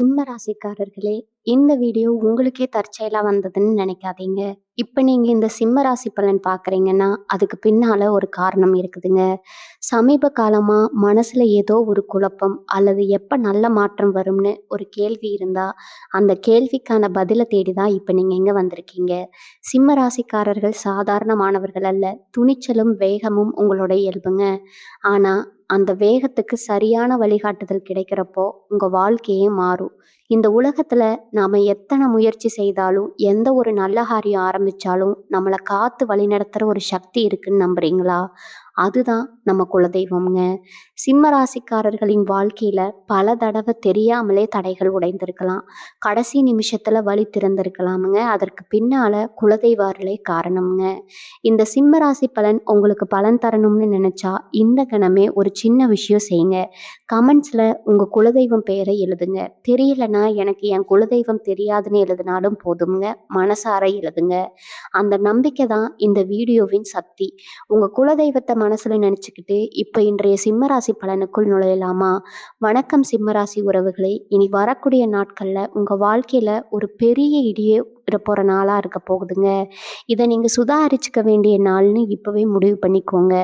சிம்ம ராசிக்காரர்களே, இந்த வீடியோ உங்களுக்கே தற்செயலா வந்ததுன்னு நினைக்காதீங்க. இப்ப நீங்க இந்த சிம்ம ராசி பலன் பார்க்குறீங்கன்னா, அதுக்கு பின்னால ஒரு காரணம் இருக்குதுங்க. சமீப காலமா மனசுல ஏதோ ஒரு குழப்பம் அல்லது எப்ப நல்ல மாற்றம் வரும்னு ஒரு கேள்வி இருந்தா, அந்த கேள்விக்கான பதில தேடி தான் இப்ப நீங்க இங்க வந்திருக்கீங்க. சிம்ம ராசிக்காரர்கள் சாதாரணமானவர்கள் அல்ல. துணிச்சலும், வேகமும் உங்களோட இயல்புங்க. ஆனா, அந்த வேகத்துக்கு சரியான வழிகாட்டுதல் கிடைக்கிறப்போ, உங்க வாழ்க்கையே மாறும். இந்த உலகத்துல நாம எத்தன முயற்சி செய்தாலும், எந்த ஒரு நல்ல காரியம் ஆரம்பிச்சாலும், நம்மள காத்து வழிநடத்துற ஒரு சக்தி இருக்குன்னு நம்புறீங்களா? அதுதான் நம்ம குலதெய்வம்ங்க. சிம்ம ராசிக்காரர்களின் வாழ்க்கையில பல தடவ தெரியாமலே தடைகள் உடைந்திருக்கலாம். கடைசி நிமிஷத்துல வழி திறந்திருக்கலாமுங்க. அதற்கு பின்னால குலதெய்வ அருளே காரணம்ங்க. இந்த சிம்ம ராசி பலன் உங்களுக்கு பலன் தரணும்னு நினைச்சா, இந்த கணமே ஒரு சின்ன விஷயம் செய்யுங்க. கமெண்ட்ஸ்ல உங்க குலதெய்வம் பெயரை எழுதுங்க. தெரியலனா எனக்கு என் குலதெய்வம் தெரியாதுன்னு எழுதினாலும் போதுங்க. மனசார எழுதுங்க. அந்த நம்பிக்கை தான் இந்த வீடியோவின் சக்தி. உங்க குலதெய்வத்தை மனசுல நினைச்சுக்கிட்டு இப்ப இன்றைய சிம்மராசி பலனுக்குள் நுழையலாமா? வணக்கம் சிம்மராசி உறவுகளே. இனி வரக்கூடிய நாட்கள்ல உங்க வாழ்க்கையில ஒரு பெரிய இடியே போற நாளா இருக்க போகுதுங்க. இதை நீங்க சுதாரிச்சுக்க வேண்டிய நாள்னு இப்பவே முடிவு பண்ணிக்கோங்க.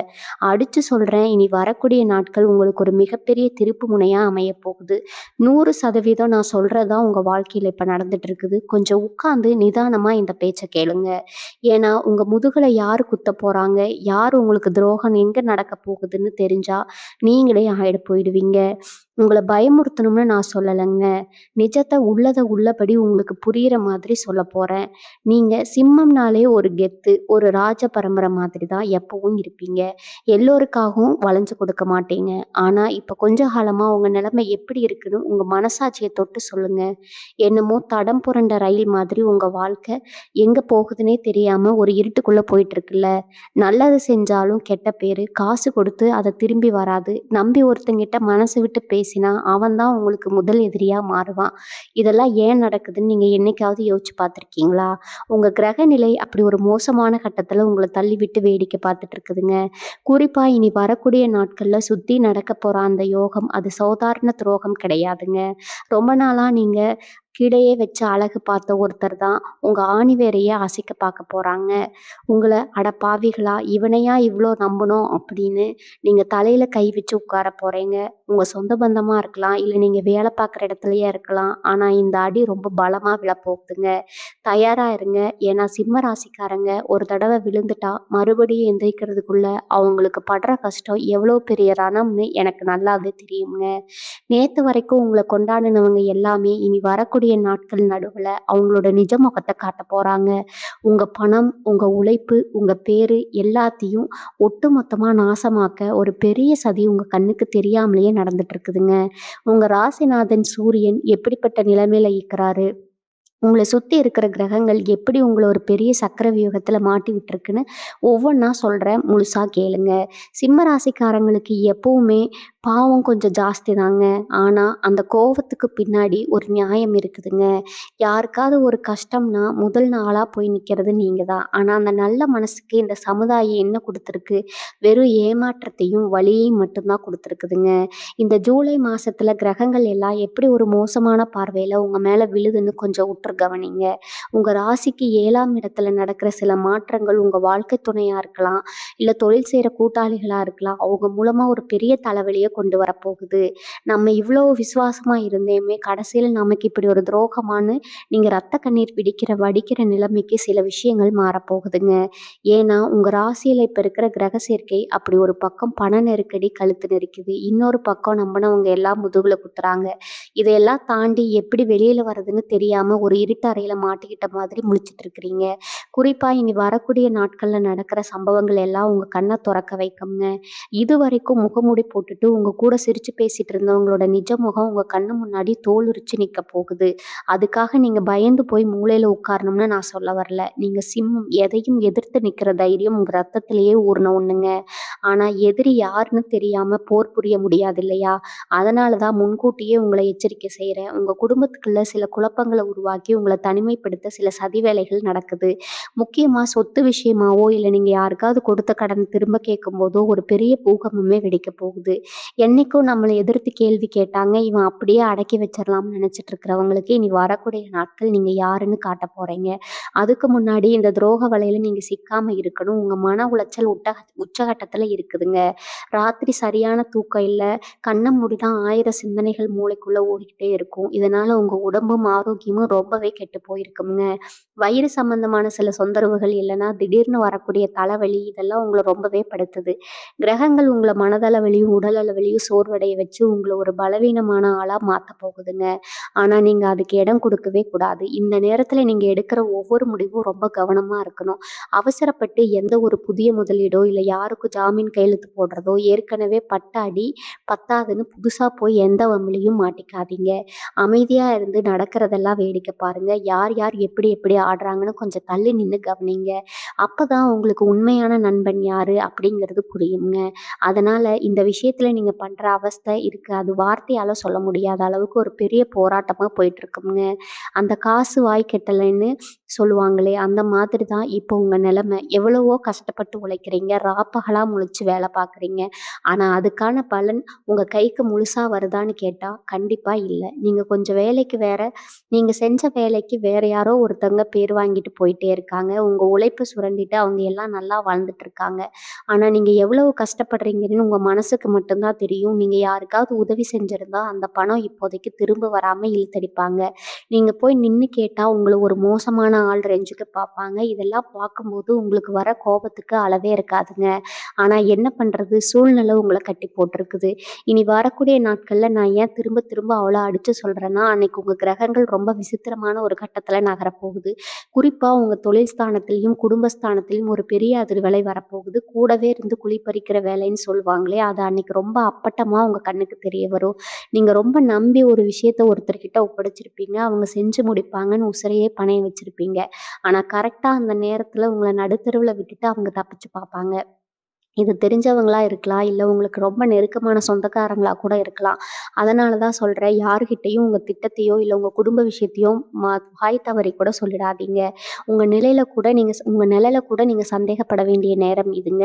அடிச்சு சொல்றேன், இனி வரக்கூடிய நாட்கள் உங்களுக்கு ஒரு மிகப்பெரிய திருப்பு முனையா அமைய போகுது. 100% நான் சொல்றதுதான் உங்க வாழ்க்கையில இப்ப நடந்துட்டு இருக்குது. கொஞ்சம் உட்கார்ந்து நிதானமா இந்த பேச்சை கேளுங்க. ஏன்னா உங்க முதுகுல யாரு குத்த போறாங்க, யார் உங்களுக்கு துரோகம் எங்க நடக்க போகுதுன்னு தெரிஞ்சா நீங்களே ஆயிட போயிடுவீங்க. உங்களை பயமுறுத்தணும்னு நான் சொல்லலைங்க. நிஜத்தை உள்ளதை உள்ளபடி உங்களுக்கு புரியிற மாதிரி சொல்ல போறேன். நீங்க சிம்மம்னாலே ஒரு கெத்து, ஒரு ராஜ பரம்பரை மாதிரி தான் எப்பவும் இருப்பீங்க. எல்லோருக்காகவும் வளைஞ்சு கொடுக்க மாட்டீங்க. ஆனா இப்ப கொஞ்ச காலமா உங்க நிலைமை எப்படி இருக்குன்னு உங்க மனசாட்சியை தொட்டு சொல்லுங்க. என்னமோ தடம் புரண்ட ரயில் மாதிரி உங்க வாழ்க்கை எங்க போகுதுன்னே தெரியாம ஒரு இருட்டுக்குள்ள போயிட்டு இருக்குல்ல. நல்லது செஞ்சாலும் கெட்ட பேரு, காசு கொடுத்து அதை திரும்பி வராது. நம்பி ஒருத்தங்கிட்ட மனசு விட்டு பேசினா அவன் தான் உங்களுக்கு முதல் எதிரியா மாறுவான். இதெல்லாம் ஏன் நடக்குதுன்னு நீங்க என்னைக்காவது யோசிச்சு பார்த்துருக்கீங்களா? உங்க கிரக நிலை அப்படி ஒரு மோசமான கட்டத்துல உங்களை தள்ளி விட்டு வேடிக்கை பார்த்துட்டு இருக்குதுங்க. குறிப்பா இனி வரக்கூடிய நாட்கள்ல சுத்தி நடக்க போற அந்த யோகம் அது சாதாரண துரோகம் கிடையாதுங்க. ரொம்ப நாளா நீங்க கிடையே வச்சு அழகு பார்த்த ஒருத்தர் தான் உங்க ஆணிவேரையே அசைக்க பார்க்க போறாங்க. உங்களை அட பாவிகளா, இவனையா இவ்வளோ நம்பணும் அப்படின்னு நீங்க தலையில கை வச்சு உட்கார போறீங்க. உங்க சொந்த பந்தமா இருக்கலாம், இல்லை நீங்க வேலை பார்க்குற இடத்துலயே இருக்கலாம். ஆனா இந்த அடி ரொம்ப பலமா விழப்போகுதுங்க. தயாரா இருங்க. ஏன்னா சிம்ம ராசிக்காரங்க ஒரு தடவை விழுந்துட்டா மறுபடியும் எந்திரிக்கிறதுக்குள்ள அவங்களுக்கு படுற கஷ்டம் எவ்வளோ பெரிய ரணம்னு எனக்கு நல்லாவே தெரியுங்க. நேத்து வரைக்கும் உங்களை கொண்டாடினவங்க எல்லாமே இனி வரக்கூடிய நாட்கள் நடுவுல அவங்களோட நிஜ முகத்தை காட்ட போறாங்க. உங்க பணம், உங்க உழைப்பு, உங்க பேரு எல்லாத்தையும் ஒட்டுமொத்தமா நாசமாக்க ஒரு பெரிய சதி உங்க கண்ணுக்கு தெரியாமலேயே நடந்துட்டு இருக்குதுங்க. உங்க ராசிநாதன் சூரியன் எப்படிப்பட்ட நிலைமையில இருக்கிறாரு, உங்களை சுற்றி இருக்கிற கிரகங்கள் எப்படி உங்களை ஒரு பெரிய சக்கர வியூகத்தில் மாட்டி விட்டுருக்குன்னு ஒவ்வொன்றா சொல்கிறேன், முழுசாக கேளுங்க. சிம்ம ராசிக்காரங்களுக்கு எப்பவுமே பாவம் கொஞ்சம் ஜாஸ்தி தாங்க. ஆனால் அந்த கோவத்துக்கு பின்னாடி ஒரு நியாயம் இருக்குதுங்க. யாருக்காவது ஒரு கஷ்டம்னா முதல் நாளாக போய் நிற்கிறது நீங்கள் தான். ஆனால் அந்த நல்ல மனசுக்கு இந்த சமுதாயம் என்ன கொடுத்துருக்கு? வெறும் ஏமாற்றத்தையும் வலியையும் மட்டும்தான் கொடுத்துருக்குதுங்க. இந்த ஜூலை மாதத்தில் கிரகங்கள் எல்லாம் எப்படி ஒரு மோசமான பார்வையில் உங்கள் மேலே விழுதுன்னு கொஞ்சம் உற்று கவனிங்க. உங்கள் ராசிக்கு 7ஆம் இடத்துல நடக்கிற சில மாற்றங்கள் உங்கள் வாழ்க்கை துணையாக இருக்கலாம், இல்லை தொழில் செய்கிற கூட்டாளிகளாக இருக்கலாம். அவங்க மூலமாக ஒரு பெரிய தலைவலியை கொண்டு வரப்போகுது. நம்ம இவ்வளோ விசுவாசமாக இருந்தேமே, கடைசியில் நமக்கு இப்படி ஒரு துரோகமானு நீங்கள் ரத்த கண்ணீர் வடிக்கிற நிலைமைக்கு சில விஷயங்கள் மாறப்போகுதுங்க. ஏன்னா உங்கள் ராசியில் இப்போ இருக்கிற கிரக சேர்க்கை அப்படி ஒரு பக்கம் பண நெருக்கடி கழுத்து நெரிக்குது, இன்னொரு பக்கம் நம்பினவங்க எல்லாம் முதுகுல குத்துறாங்க. இதையெல்லாம் தாண்டி எப்படி வெளியில் வர்றதுன்னு தெரியாமல் ஒரு இருட்டறையில் மாட்டிக்கிட்ட மாதிரி முழிச்சிட்டு இருக்கிறீங்க. குறிப்பாக இனி வரக்கூடிய நாட்களில் நடக்கிற சம்பவங்கள் எல்லாம் உங்கள் கண்ணை திறக்க வைக்குங்க. இது வரைக்கும் முகமூடி போட்டுட்டு உங்கள் கூட சிரித்து பேசிகிட்டு இருந்தவங்களோட நிஜ முகம் உங்கள் கண்ணு முன்னாடி தோலுரிச்சு நிற்க போகுது. அதுக்காக நீங்கள் பயந்து போய் மூலையில் உட்காரணும்னு நான் சொல்ல வரல. நீங்கள் சிம்மம், எதையும் எதிர்த்து நிற்கிற தைரியம் உங்கள் ரத்தத்திலேயே ஊறின ஒன்றுங்க. ஆனால் எதிரி யாருன்னு தெரியாமல் போர் புரிய முடியாது இல்லையா? அதனால தான் முன்கூட்டியே உங்களை எச்சரிக்கை செய்கிறேன். உங்கள் குடும்பத்துக்குள்ள சில குழப்பங்களை உருவாக்கி உங்களை தனிமைப்படுத்த சில சதி வேலைகள் நடக்குது. முக்கியமாக சொத்து விஷயமாவோ இல்லை நீங்கள் யாருக்காவது கொடுத்த கடன் திரும்ப கேட்கும்போதோ ஒரு பெரிய பூகம்பமே வெடிக்க போகுது. என்னைக்கும் நம்மள எதிர்த்து கேள்வி கேட்டாங்க, இவன் அப்படியே அடக்கி வச்சிரலாம்னு நெனச்சிட்டு இருக்கிறவங்களுக்கு, இனி வரக்கூடிய நாட்கள் நீங்க யாருன்னு காட்டப் போறீங்க. அதுக்கு முன்னாடி இந்த துரோக வலையில நீங்க சிக்காம இருக்கணும். உங்க மன உளைச்சல் உச்சகட்டத்துல இருக்குதுங்க. ராத்திரி சரியான தூக்கம் இல்ல. கண்ண மூடினா 1000 சிந்தனைகள் மூளைக்குள்ள ஓடிக்கிட்டே இருக்கும். இதனால உங்க உடம்பும், ஆரோக்கியமும் ரொம்பவே கெட்டு போயிருக்குங்க. வயிறு சம்பந்தமான சில தொந்தரவுகள் இல்லன்னா, திடீர்னு வரக்கூடிய தலைவலி இதெல்லாம் உங்கள ரொம்பவே படுத்துது. கிரகங்கள் உங்கள மனதளவிலயும், உடல் அளவிலயும் சோர்வடைய வச்சு உங்கள ஒரு பலவீனமான ஆளா மாத்தப் போகுதுங்க. ஆனா நீங்க அதுக்கு இடம் குடுக்கவே கூடாது. இந்த நேரத்துல நீங்க எடுக்கிற ஒவ்வொரு முடிவும் ரொம்ப கவனமா இருக்கணும். அவசரப்பட்டு எந்த ஒரு புதிய முதலீடோ, இல்ல யாருக்கும் ஜாமீன் கையெழுத்து போடுறதோ, ஏற்கனவே பட்ட அடி பத்தாதுன்னு புதுசா போய் எந்த வம்பிலயும் மாட்டிக்காதீங்க. அமைதியா இருந்து நடக்கிறதெல்லாம் வேடிக்கை பாருங்க. யார் யார் எப்படி எப்படி ஆடுறாங்கன்னு கொஞ்சம் தள்ளி நின்னு கவனிங்க. அப்பதான் உங்களுக்கு உண்மையான நண்பன் யாரு அப்படிங்கிறது புரியுங்க. அதனால இந்த விஷயத்துல நீங்க பண்ற அவஸ்தை இருக்கு. அது வார்த்தையால சொல்ல முடியாத அளவுக்கு ஒரு பெரிய போராட்டமா போயிட்டு இருக்குங்க. அந்த காசு வாய் கெட்டலைன்னு சொல்லுவாங்களே, அந்த மாதிரி தான் இப்போ உங்க நிலைமை. எவ்வளவோ கஷ்டப்பட்டு உழைக்கிறீங்க. ராப்பகலா முழிச்சு வேலை பார்க்குறீங்க. ஆனா அதுக்கான பலன் உங்க கைக்கு முழுசா வருதான்னு கேட்டா, கண்டிப்பா இல்ல. நீங்க கொஞ்சம் நீங்க செஞ்ச வேலைக்கு வேற யாரோ ஒருத்தவங்க பேர் வாங்கிட்டு போயிட்டே இருக்காங்க. உங்க உழைப்ப சுரண்டிட்டு அவங்க எல்லாம் நல்லா வாழ்ந்துட்டு இருக்காங்க. ஆனா நீங்க எவ்வளவு கஷ்டப்படுறீங்கன்னு உங்க மனசுக்கு மட்டும் தான் தெரியும். நீங்க யாருக்காவது உதவி செஞ்சிருந்தா, அந்த பணம் இப்போதைக்கு திரும்ப வராம இழுத்தடிப்பாங்க. நீங்க போய் நின்னு கேட்டா, உங்கள ஒரு மோசமான ஆள் ரேஞ்சுக்கு பார்ப்பாங்க. இதெல்லாம் பார்க்கும்போது உங்களுக்கு வர கோபத்துக்கு அளவே இருக்காதுங்க. ஆனா என்ன பண்றது? சூழ்நிலை உங்கள கட்டி போட்டுருக்குது. இனி வரக்கூடிய நாட்கள்ல நான் ஏன் திரும்ப திரும்ப அவ்வளோ அடிச்சு சொல்றேன்னா, அன்னைக்கு உங்க கிரகங்கள் ரொம்ப விசித்திரமான ஒரு கட்டத்துல நகரப்போகுது. குறிப்பா உங்க தொழில் ஸ்தானத்திலயும், குடும்பஸ்தானத்திலயும் ஒரு பெரிய அதிர்வலை வரப்போகுது. கூடவே இருந்து குழி பறிக்கிற வேலைன்னு சொல்லுவாங்களே, அது அன்னைக்கு ரொம்ப அப்பட்டமா உங்க கண்ணுக்கு தெரிய வரும். நீங்க ரொம்ப நம்பி ஒரு விஷயத்த ஒருத்தர்கிட்ட ஒப்படைச்சிருப்பீங்க. அவங்க செஞ்சு முடிப்பாங்கன்னு உசிரையே பணயம் வச்சிருப்பீங்க. ஆனா கரெக்ட்டா அந்த நேரத்துல உங்கள நடுத்தெருவுல விட்டுட்டு அவங்க தப்பிச்சு பாப்பாங்க. இது தெரிஞ்சவங்களா இருக்கலாம். இல்ல உங்களுக்கு ரொம்ப நெருக்கமான சொந்தக்காரங்களா கூட இருக்கலாம். அதனால தான் சொல்றேன். யார்கிட்டயும் உங்க திட்டத்தையோ, இல்ல உங்க குடும்ப விஷயத்தையோ வாய் தவறி கூட சொல்லிடாதீங்க. உங்க நிழல கூட நீங்க சந்தேகப்பட வேண்டிய நேரம் இதுங்க.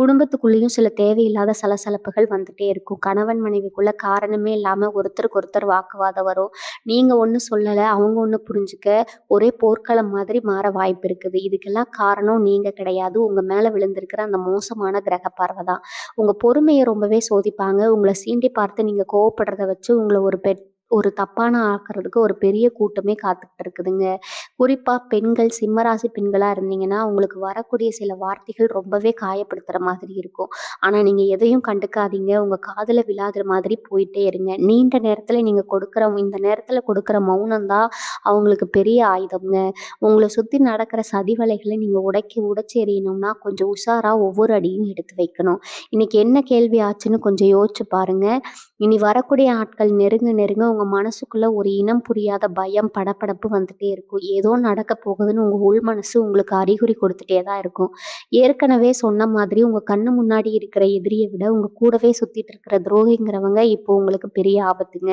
குடும்பத்துக்குள்ளேயும் சில தேவையில்லாத சலசலப்புகள் வந்துட்டே இருக்கும். கணவன் மனைவிக்குள்ள காரணமே இல்லாம ஒருத்தருக்கு ஒருத்தர் வாக்குவாதம் வரும். நீங்க ஒண்ணு சொல்லல, அவங்க ஒண்ணு புரிஞ்சுக்க ஒரே போர்க்களம் மாதிரி மாற வாய்ப்பு இருக்குது. இதுக்கெல்லாம் காரணம் நீங்க கிடையாது. உங்க மேல விழுந்திருக்கிற அந்த மோசமான கிரக பார்வை தான். உங்க பொறுமைய ரொம்பவே சோதிப்பாங்க. உங்கள சீண்டி பார்த்து நீங்க கோவப்படுறத வச்சு உங்கள ஒரு தப்பான ஆக்குறதுக்கு ஒரு பெரிய கூட்டமே காத்துக்கிட்டு இருக்குதுங்க. குறிப்பா பெண்கள், சிம்மராசி பெண்களா இருந்தீங்கன்னா, உங்களுக்கு வரக்கூடிய சில வார்த்தைகள் ரொம்பவே காயப்படுத்துற மாதிரி இருக்கும். ஆனா நீங்க எதையும் கண்டுக்காதீங்க. உங்க காதுல விழாத மாதிரி போயிட்டே இருங்க. இந்த நேரத்துல கொடுக்குற மௌனம் தான் அவங்களுக்கு பெரிய ஆயுதம்ங்க. உங்கள சுத்தி நடக்கிற சதி வலைகள நீங்க உடைச்சு எறியணும்னா, கொஞ்சம் உஷாரா ஒவ்வொரு அடியும் எடுத்து வைக்கணும். இன்னைக்கு என்ன கேள்வி ஆச்சுன்னு கொஞ்சம் யோசிச்சு பாருங்க. இனி வரக்கூடிய ஆட்கள் நெருங்க நெருங்க உங்க மனசுக்குள்ள ஒரு இனம் புரியாத பயம், படபடப்பு வந்துட்டே இருக்கும். ஏதோ நடக்க போகுதுன்னு உங்க உள் மனசு உங்களுக்கு அறிகுறி கொடுத்துட்டே தான் இருக்கும். ஏற்கனவே சொன்ன மாதிரி உங்க கண்ணு முன்னாடி இருக்கிற எதிரிய விட உங்க கூடவே சுத்திட்டு இருக்கிற துரோகிங்கிறவங்க இப்போ உங்களுக்கு பெரிய ஆபத்துங்க.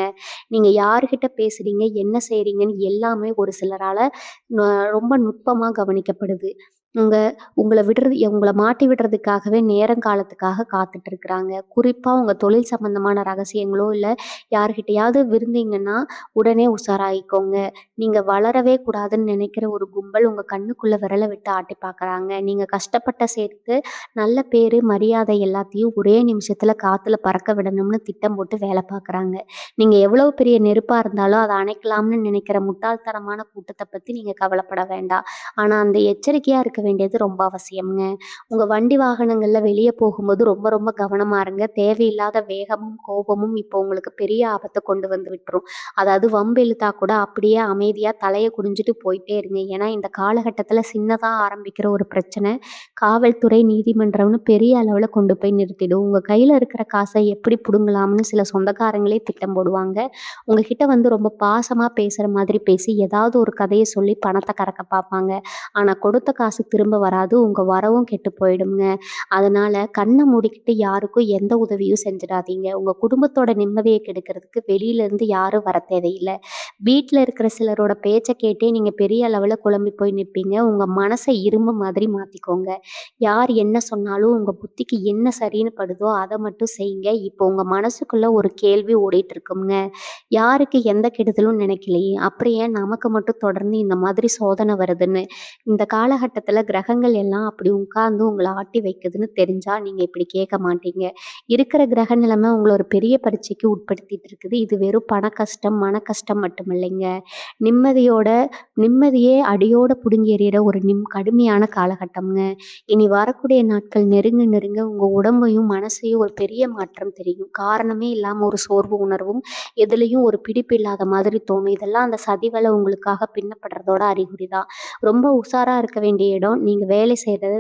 நீங்க யார்கிட்ட பேசுறீங்க, என்ன செய்றீங்கன்னு எல்லாமே ஒரு சிலரால ரொம்ப நுட்பமா கவனிக்கப்படுது. உங்க உங்கள மாட்டி விடுறதுக்காகவே நேரங்காலத்துக்காக காத்துட்டு இருக்கிறாங்க. குறிப்பா உங்க தொழில் சம்பந்தமான ரகசியங்களோ, இல்ல யார்கிட்டயாவது விருந்தீங்கன்னா, உடனே உஷாராயிக்கோங்க. நீங்க வளரவே கூடாதுன்னு நினைக்கிற ஒரு கும்பல் உங்க கண்ணுக்குள்ள விரல விட்டு ஆட்டி பார்க்குறாங்க. நீங்க கஷ்டப்பட்ட சேர்த்து நல்ல பேரு, மரியாதை எல்லாத்தையும் ஒரே நிமிஷத்துல காத்துல பறக்க விடணும்னு திட்டம் போட்டு வேலை பார்க்குறாங்க. நீங்க எவ்வளவு பெரிய நெருப்பா இருந்தாலும் அத அணைக்கலாம்னு நினைக்கிற முட்டாள்தனமான கூட்டத்த பத்தி நீங்க கவலைப்பட வேண்டாம். ஆனா அந்த எச்சரிக்கையா இருக்க வேண்டியது ரொம்ப அவசியம்ங்க. உங்க வண்டி வாகனங்கள்ல வெளிய போகும்போது ரொம்ப ரொம்ப கவனமா இருங்க. தேவையில்லாத வேகமும், கோபமும் இப்போ உங்களுக்கு பெரிய ஆபத்த கொண்டு வந்து விட்டுரும். அதாவது வம்பு இழுத்தா கூட அப்படியே அமைதியா தலைய குனிஞ்சுட்டு போயிட்டே இருங்க. ஏன்னா இந்த காலகட்டத்துல சின்னதா ஆரம்பிக்கிற ஒரு பிரச்சனை, காவல்துறை, நீதிமன்றம்னு பெரிய அளவுல கொண்டு போய் நிறுத்திடும். உங்க கையில இருக்கிற காச எப்படி புடுங்கலாம்னு சில சொந்தக்காரங்களே திட்டம் போடுவாங்க. உங்ககிட்ட வந்து ரொம்ப பாசமா பேசுற மாதிரி பேசி ஏதாவது ஒரு கதைய சொல்லி பணத்த கறக்க பார்ப்பாங்க. ஆனா கொடுத்த காசு திரும்ப வராது. உங்க வரவும் கெட்டு போயிடும்ங்க. அதனால கண்ண மூடிக்கிட்டு யாருக்கும் எந்த உதவியும் செஞ்சுடாதீங்க. உங்க குடும்பத்தோட நிம்மதிய கெடுக்கிறதுக்கு வெளியிலேருந்து யாரும் வர தேவையில்ல. வீட்ல இருக்கிற சிலரோட பேச்ச கேட்டே நீங்க பெரிய அளவுல குழம்பி போய் நிப்பீங்க. உங்க மனச இரும்பு மாதிரி மாத்திக்கோங்க. யார் என்ன சொன்னாலும் உங்க புத்திக்கு என்ன சரின்னு படுதோ அத மட்டும் செய்யுங்க. இப்போ உங்க மனசுக்குள்ள ஒரு கேள்வி ஓடிட்டு இருக்கும்ங்க. யாருக்கு எந்த கெடுதலும் நினைக்கலையே, அப்புறம் ஏன் நமக்கு மட்டும் தொடர்ந்து இந்த மாதிரி சோதனை வருதுன்னு. இந்த காலகட்டத்தில கிரகங்கள் எல்லாம் அப்படி உட்கார்ந்து உங்கள ஆட்டி வைக்குதுன்னு தெரிஞ்சா நீங்க இப்படி கேட்க மாட்டீங்க. இருக்கிற கிரக நிலைமை உங்கள ஒரு பெரிய பரீட்சைக்கு உட்படுத்திட்டு இருக்குது. இது வெறும் பண கஷ்டம், மன கஷ்டம் மட்டும் இல்லைங்க. நிம்மதியோட நிம்மதியே அடியோட புடுங்கி எறியிற ஒரு கடுமையான காலகட்டம்ங்க. இனி வரக்கூடிய நாட்கள் நெருங்க நெருங்க உங்க உடம்பையும், மனசையும் ஒரு பெரிய மாற்றம் தெரியும். காரணமே இல்லாம ஒரு சோர்வு உணர்வும், எதுலயும் ஒரு பிடிப்பு இல்லாத மாதிரி தோணும். இதெல்லாம் அந்த சதிவலை உங்களுக்காக பின்னப்படுறதோட அறிகுறி தான். ரொம்ப உஷாரா இருக்க வேண்டிய இடம், நீங்க வேலை செய்ற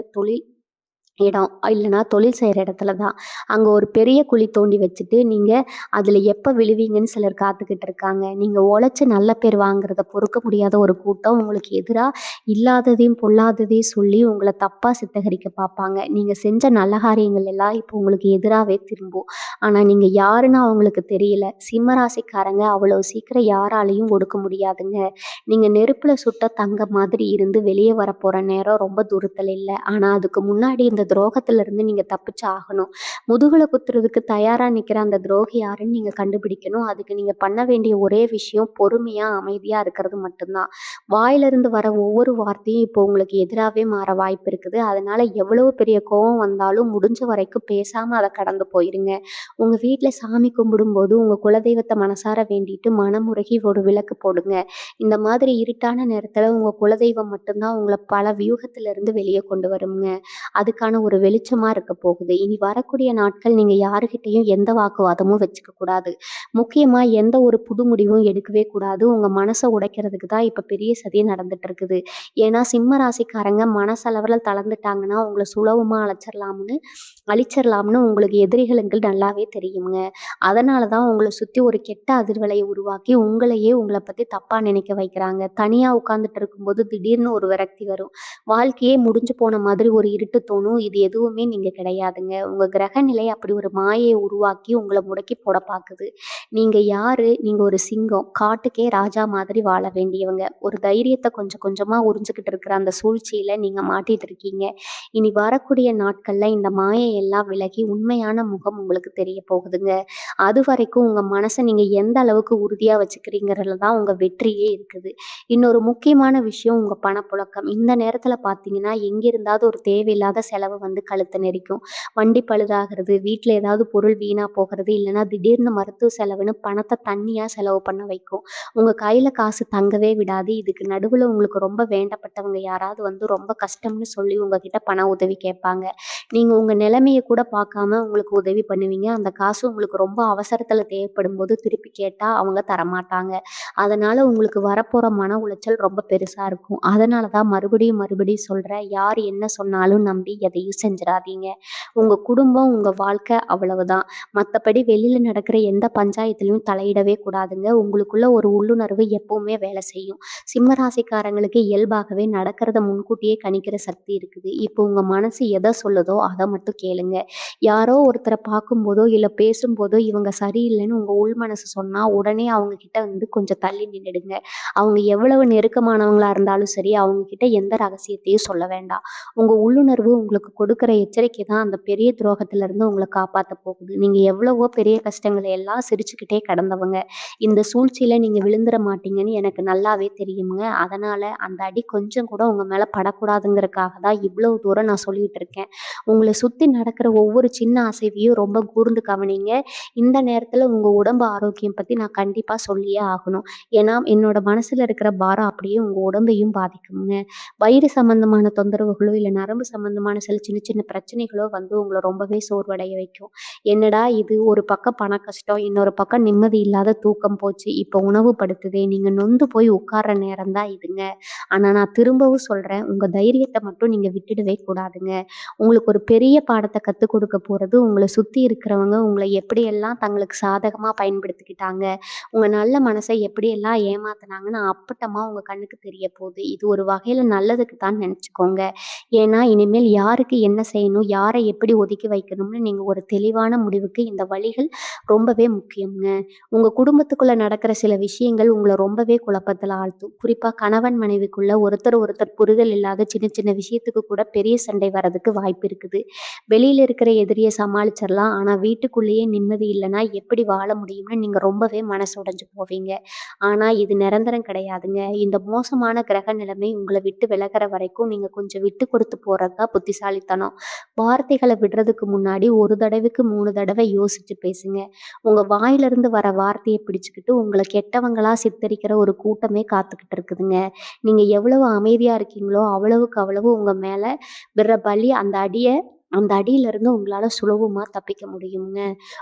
இடம் இல்லைன்னா தொழில் செய்கிற இடத்துல தான். அங்கே ஒரு பெரிய குழி தோண்டி வச்சுட்டு நீங்கள் அதில் எப்போ விழுவீங்கன்னு சிலர் காத்துக்கிட்டு இருக்காங்க. நீங்கள் உழைச்சி நல்ல பேர் வாங்குறத பொறுக்க முடியாத ஒரு கூட்டம் உங்களுக்கு எதிராக இல்லாததையும் பொல்லாததையும் சொல்லி உங்களை தப்பாக சித்தகரிக்க பார்ப்பாங்க. நீங்கள் செஞ்ச நல்ல காரியங்கள் எல்லாம் இப்போ உங்களுக்கு எதிராகவே திரும்பும். ஆனால் நீங்கள் யாருன்னு அவங்களுக்கு தெரியல. சிம்ம ராசிக்காரங்க அவ்வளோ சீக்கிரம் யாராலையும் ஒடுக்க முடியாதுங்க. நீங்கள் நெருப்பில் சுட்ட தங்கம் மாதிரி இருந்து வெளியே வரப்போகிற நேரம் ரொம்ப தூரத்தில் இல்லை. ஆனால் அதுக்கு முன்னாடி இந்த துரோகத்திலிருந்து நீங்க தப்பிச்சு ஆகணும். முதுகுல குத்துறதுக்கு தயாரா நிக்கிற அந்த துரோகி யாருன்னு நீங்க கண்டுபிடிக்கணும். அதுக்கு நீங்க பண்ண வேண்டிய ஒரே விஷயம் பொறுமையா, அமைதியா இருக்கிறது மட்டும்தான். வாயிலிருந்து வர ஒவ்வொரு வார்த்தையும் இப்போ உங்களுக்கு எதிராவே மாற வாய்ப்பு இருக்குது. அதனால எவ்வளவு பெரிய கோவம் வந்தாலும் முடிஞ்ச வரைக்கும் பேசாம அத கடந்து போயிருங்க. உங்க வீட்ல சாமி கும்பிடும்போது உங்க குலதெய்வத்த மனசார வேண்டிட்டு மனமுருகி ஒரு விளக்கு போடுங்க. இந்த மாதிரி இருட்டான நேரத்துல உங்க குலதெய்வம் மட்டும்தான் உங்கள பல வியூகத்திலிருந்து வெளியே கொண்டு வருங்க. அதுக்கான ஒரு வெளிச்சமா இருக்க போகுது. இனி வரக்கூடிய நாட்கள் நீங்க யாருகிட்டயும் எந்த வாக்குவாதமும் வச்சுக்க கூடாது. முக்கியமா எந்த ஒரு புது முடிவும் எடுக்கவே கூடாது. உங்க மனச உடைக்கிறதுக்கு தான் இப்ப பெரிய சதி நடந்துட்டு இருக்குது. ஏன்னா சிம்ம ராசிக்காரங்க மனசளவுல தளர்ந்துட்டாங்கன்னா, உங்கள சுலபமா அழிச்சிரலாம்னு உங்களுக்கு எதிரிகளுக்கு நல்லாவே தெரியுங்க. அதனால தான் உங்கள சுத்தி ஒரு கெட்ட அதிர்வலைய உருவாக்கி, உங்கள பத்தி தப்பா நினைக்க வைக்கிறாங்க. தனியா உட்கார்ந்துட்டு இருக்கும்போது திடீர்னு ஒரு விரக்தி வரும். வாழ்க்கையே முடிஞ்சு போன மாதிரி ஒரு இருட்டு தோணும். இது எதுவுமே நீங்க கிடையாதுங்க. உங்க கிரக நிலை அப்படி ஒரு மாயைய உருவாக்கி உங்கள முடக்கி போட பாக்குது. நீங்க யாரு? நீங்க ஒரு சிங்கம். காட்டுக்கே ராஜா மாதிரி வாழ வேண்டியவங்க. ஒரு தைரியத்த கொஞ்சம் கொஞ்சமா உறிஞ்சுகிட்டு இருக்கிற அந்த சூழ்ச்சியில நீங்க மாட்டிட்டு இருக்கீங்க. இனி வரக்கூடிய நாட்கள்ல இந்த மாயை எல்லாம் விலகி உண்மையான முகம் உங்களுக்கு தெரிய போகுதுங்க. அதுவரைக்கும் உங்க மனச நீங்க எந்த அளவுக்கு உறுதியா வச்சுக்கிறீங்கிறதுல தான் உங்க வெற்றியே இருக்குது. இன்னொரு முக்கியமான விஷயம் உங்க பணப்புழக்கம். இந்த நேரத்துல பார்த்தீங்கன்னா, எங்கிருந்தாவது ஒரு தேவையில்லாத செலவு வந்து கழுத்த நெரிக்கும். வண்டி பழுதாகிறது, வீட்ல ஏதாவது பொருள் வீணா போகிறது, இல்லைன்னா திடீர்னு மருத்துவ செலவுன்னு பணத்த தண்ணியா செலவு பண்ண வைக்கும். உங்க கையில காசு தங்கவே விடாது. இதுக்கு நடுவுல உங்களுக்கு ரொம்ப வேண்டப்பட்டவங்க யாராவது வந்து ரொம்ப கஷ்டம்னு சொல்லி உங்ககிட்ட பண உதவி கேட்பாங்க. நீங்க உங்க நிலைமைய கூட பார்க்காம உங்களுக்கு உதவி பண்ணுவீங்க. அந்த காசு உங்களுக்கு ரொம்ப அவசரத்துல தேவைப்படும்போது திருப்பி கேட்டா அவங்க தரமாட்டாங்க. அதனால உங்களுக்கு வரப்போற மன உளைச்சல் ரொம்ப பெருசா இருக்கும். அதனால தான் மறுபடியும் சொல்றேன். யார் என்ன சொன்னாலும் நம்பி எதையும் செஞ்சிடாதீங்க. உங்க குடும்பம், உங்க வாழ்க்கை அவ்வளவுதான். மத்தபடி வெளியில நடக்கிற எந்த பஞ்சாயத்துலயும் தலையிடவே கூடாதுங்க. உங்களுக்குள்ள ஒரு உள்ளுணர்வு எப்பவுமே வேலை செய்யும். சிம்ம ராசிக்காரங்களுக்கு இயல்பாகவே நடக்கிறத முன்கூட்டியே கணிக்கிற சக்தி இருக்குது. இப்போ உங்க மனசு எத சொல்லுதோ அத மட்டும் கேளுங்க. யாரோ ஒருத்தர பார்க்கும்போதோ, இல்ல பேசும்போதோ இவங்க சரியில்லைன்னு உங்க உள் மனசு சொன்னா, உடனே அவங்க கிட்ட வந்து கொஞ்சம் தள்ளி நின்னுடுங்க. அவங்க எவ்வளவு நெருக்கமானவங்களா இருந்தாலும் சரி, அவங்க கிட்ட எந்த ரகசியத்தையும் சொல்ல வேண்டாம். உங்க உள்ளுணர்வு உங்களுக்கு கொடுக்கிற எச்சரிக்கை தான் அந்த பெரிய துரோகத்திலிருந்து உங்கள காப்பாத்த போகுது. நீங்க எவ்வளவோ பெரிய கஷ்டங்கள எல்லாம் சிரிச்சுக்கிட்டே கடந்தவங்க. இந்த சூழ்ச்சியில நீங்க விழுந்துற மாட்டீங்கன்னு எனக்கு நல்லாவே தெரியுங்க. அதனால அந்த அடி கொஞ்சம் கூட உங்க மேல படக்கூடாதுங்கிறதுக்காக தான் இவ்வளவு தூரம் நான் சொல்லிட்டு இருக்கேன். உங்கள சுத்தி நடக்கிற ஒவ்வொரு சின்ன அசைவையும் ரொம்ப கூர்ந்து கவனிங்க. இந்த நேரத்துல உங்க உடம்பு ஆரோக்கியம் பத்தி நான் கண்டிப்பா சொல்லியே ஆகணும். ஏன்னா, என்னோட மனசுல இருக்கிற பாரம் அப்படியே உங்க உடம்பையும் பாதிக்குங்க. வயிறு சம்பந்தமான தொந்தரவுகளோ, இல்ல நரம்பு சம்பந்தமான சில சின்ன சின்ன பிரச்சனைகளோ வந்து உங்கள ரொம்பவே சோர்வடைய வைக்கும். என்னடா இது ஒரு பக்கம் பண கஷ்டம், இன்னொரு பக்கம் நிம்மதி இல்லாத தூக்கம் போச்சு. இப்ப உணவு படுத்துதே, நீங்க நொந்து போய் உட்கார்ற நேரம் தான் இதுங்க. ஆனா நான் திரும்பவும் சொல்றேன், உங்க தைரியத்த மட்டும் நீங்க விட்டுடவே கூடாதுங்க. உங்களுக்கு ஒரு பெரிய பாடத்த கத்துக் கொடுக்க போறது, உங்கள சுத்தி இருக்கிறவங்க உங்கள எப்படியெல்லாம் தங்களுக்கு சாதகமா பயன்படுத்திக்கிட்டாங்க, உங்க நல்ல மனச எப்படியெல்லாம் ஏமாத்துனாங்கன்னு அப்பட்டமா உங்க கண்ணுக்கு தெரிய போகுது. இது ஒரு வகையில நல்லதுக்கு தான் நெனச்சுக்கோங்க. ஏன்னா, இனிமேல் யாருக்கு என்ன செய்யணும், யார எப்படி ஒதுக்கி வைக்கணும்னு நீங்க ஒரு தெளிவான முடிவுக்கு இந்த வழிகள் ரொம்பவே முக்கியம்ங்க. உங்க குடும்பத்துக்குள்ள நடக்கிற சில விஷயங்கள் உங்கள ரொம்பவே குழப்பத்துல ஆழ்த்தும். குறிப்பா கணவன் மனைவிக்குள்ள ஒருத்தர் ஒருத்தர் புரிதல் இல்லாத சின்ன சின்ன விஷயத்துக்கு கூட பெரிய சண்டை வர்றதுக்கு வாய்ப்பு இருக்குது. வெளியில இருக்கிற எதிரிய சமாளிச்சிரலாம். ஆனா வீட்டுக்குள்ளேயே நிம்மதி இல்லன்னா எப்படி வாழ முடியும்னு நீங்க ரொம்பவே மனசு உடைஞ்சு போவீங்க. ஆனா இது நிரந்தரம் கிடையாதுங்க. இந்த மோசமான கிரக நிலைமை உங்கள விட்டு விலகுற வரைக்கும் நீங்க கொஞ்சம் விட்டு கொடுத்து போறது தான் புத்திசாலித்தனம். வார்த்தைகள விடுறதுக்கு முன்னாடி ஒரு தடவைக்கு 3 தடவை யோசிச்சு பேசுங்க. உங்க வாயிலிருந்து வர வார்த்தைய பிடிச்சுக்கிட்டு உங்கள கெட்டவங்களா சித்தரிக்கிற ஒரு கூட்டமே காத்துக்கிட்டு இருக்குதுங்க. நீங்க எவ்வளவு அமைதியா இருக்கீங்களோ, அவ்வளவுக்கு அவ்வளவு உங்க மேல விடுற பலி அந்த அடியிலருந்து உங்களால சுலபமா தப்பிக்க முடியுங்க.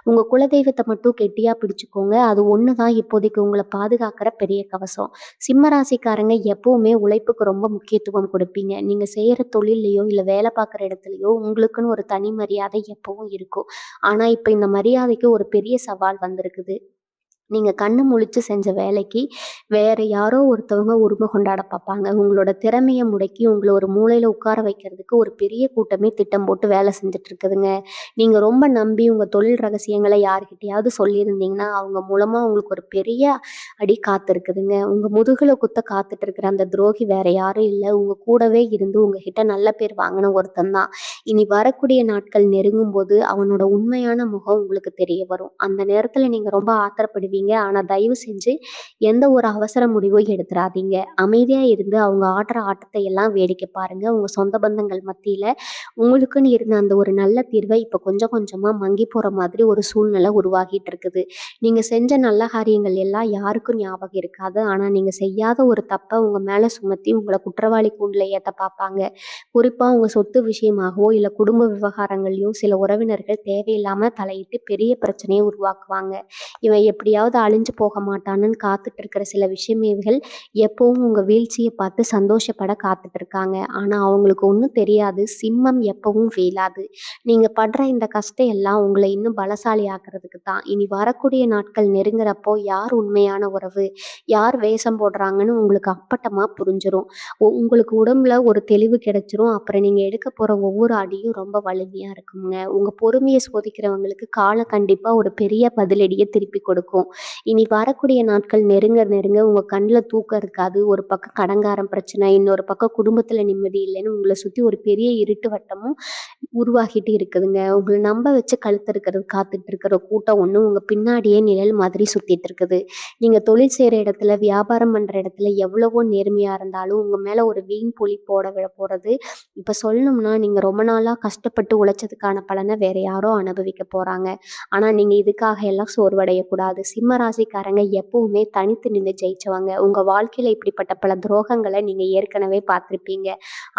உங்க குலதெய்வத்த மட்டும் கெட்டியா பிடிச்சுக்கோங்க. அது ஒண்ணு தான் இப்போதைக்கு உங்கள பாதுகாக்கிற பெரிய கவசம். சிம்ம ராசிக்காரங்க எப்பவுமே உழைப்புக்கு ரொம்ப முக்கியத்துவம் குடுப்பீங்க. நீங்க செய்யற தொழில்லயோ, இல்ல வேலை பார்க்குற இடத்துலயோ உங்களுக்குன்னு ஒரு தனி மரியாதை எப்பவும் இருக்கும். ஆனா, இப்ப இந்த மரியாதைக்கு ஒரு பெரிய சவால் வந்திருக்குது. நீங்க கண்ணு முழிச்சு செஞ்ச வேலைக்கு, வேற யாரோ ஒருத்தவங்க உரிமை கொண்டாட பார்ப்பாங்க. உங்களோட திறமைய முடக்கி உங்கள ஒரு மூலையில உட்கார வைக்கிறதுக்கு ஒரு பெரிய கூட்டமே திட்டம் போட்டு வேலை செஞ்சுட்டு இருக்குதுங்க. நீங்க ரொம்ப நம்பி உங்க தொழில் ரகசியங்கள யார்கிட்டயாவது சொல்லியிருந்தீங்கன்னா, அவங்க மூலமா உங்களுக்கு ஒரு பெரிய அடி காத்திருக்குதுங்க. உங்க முதுகுல குத்த காத்துட்டு இருக்கிற அந்த துரோகி வேற யாரும் இல்ல. உங்க கூடவே இருந்து உங்ககிட்ட நல்ல பேர் வாங்கின ஒருத்தன் தான். இனி வரக்கூடிய நாட்கள் நெருங்கும்போது அவனோட உண்மையான முகம் உங்களுக்கு தெரிய வரும். அந்த நேரத்துல நீங்க ரொம்ப ஆத்திரப்படுவீங்க. ஆனா தயவு செஞ்சு எந்த ஒரு அவசர முடிவும் எடுத்துறாதீங்க. அமைதியா இருந்து அவங்க ஆடுற ஆட்டத்தை எல்லாம் வேடிக்கை பாருங்க. உங்க சொந்த பந்தங்கள் மத்தியில உங்களுக்குன்னு இருந்த அந்த ஒரு நல்ல தீர்வை இப்ப கொஞ்சம் கொஞ்சமா மங்கி போற மாதிரி ஒரு சூழ்நிலை உருவாகிட்டு இருக்குது. நீங்க செஞ்ச நல்ல காரியங்கள் எல்லாம் யாருக்கும் ஞாபகம் இருக்காது. ஆனா நீங்க செய்யாத ஒரு தப்ப உங்க மேல சுமத்தி உங்கள குற்றவாளி கூண்டுல ஏத்த பார்ப்பாங்க. குறிப்பா உங்க சொத்து விஷயமாகவோ, இல்ல குடும்ப விவகாரங்கள்லயோ சில உறவினர்கள் தேவையில்லாம தலையிட்டு பெரிய பிரச்சனைய உருவாக்குவாங்க. இவன் எப்படியாவது அழிஞ்சு போக மாட்டான்னு காத்துட்டு இருக்கிற சில விஷமேவிகள் எப்பவும் உங்க வீழ்ச்சிய பார்த்து சந்தோஷப்பட காத்துட்டு இருக்காங்க. ஆனா அவங்களுக்கு ஒண்ணும் தெரியாது. சிம்மம் எப்பவும் வீழாது. நீங்க படுற இந்த கஷ்டம் எல்லாம் உங்கள இன்னும் பலசாலி ஆக்குறதுக்கு தான். இனி வரக்கூடிய நாட்கள் நெருங்குறப்போ யார் உண்மையான உறவு, யார் வேஷம் போடுறாங்கன்னு உங்களுக்கு அப்பட்டமா புரிஞ்சிரும். உங்களுக்கு உடம்புல ஒரு தெளிவு கிடைச்சிரும். அப்புறம் நீங்க எடுக்க போற ஒவ்வொரு அடியும் ரொம்ப வலிமையா இருக்குங்க. உங்க பொறுமைய சோதிக்கிறவங்களுக்கு காலம் கண்டிப்பா ஒரு பெரிய பதிலடிய திருப்பி கொடுக்கும். இனி வரக்கூடிய நாட்கள் நெருங்க நெருங்க உங்க கண்ல தூக்கம் இருக்காது. ஒரு பக்கம் கடன்காரன் பிரச்சனை, இன்னொரு பக்கம் குடும்பத்துல நிம்மதி இல்லைன்னு உங்கள சுத்தி ஒரு பெரிய இருட்டு வட்டமும் உருவாகிட்டு இருக்குதுங்க. உங்கள நம்ப வச்சு கழுத்தறுக்கிறது காத்துட்டு இருக்கிற கூட்டம் ஒண்ணு உங்க பின்னாடியே நிழல் மாதிரி சுத்திட்டு இருக்குது. நீங்க தொழில் செய்ற இடத்துல, வியாபாரம் பண்ற இடத்துல எவ்வளவோ நேர்மையா இருந்தாலும், உங்க மேல ஒரு வீண் பழி போட விழ போறது, இப்ப சொல்லணும்னா நீங்க ரொம்ப நாளா கஷ்டப்பட்டு உழைச்சதுக்கான பலன வேற யாரோ அனுபவிக்க போறாங்க. ஆனா நீங்க இதுக்காக எல்லாம் சோர்வடையக்கூடாது. சிம்ம ராசிக்காரங்க எப்பவுமே தனித்து நின்னு ஜெயிச்சவங்க. உங்க வாழ்க்கையில இப்படிப்பட்ட பல துரோகங்கள நீங்க ஏற்கனவே பார்த்திருப்பீங்க.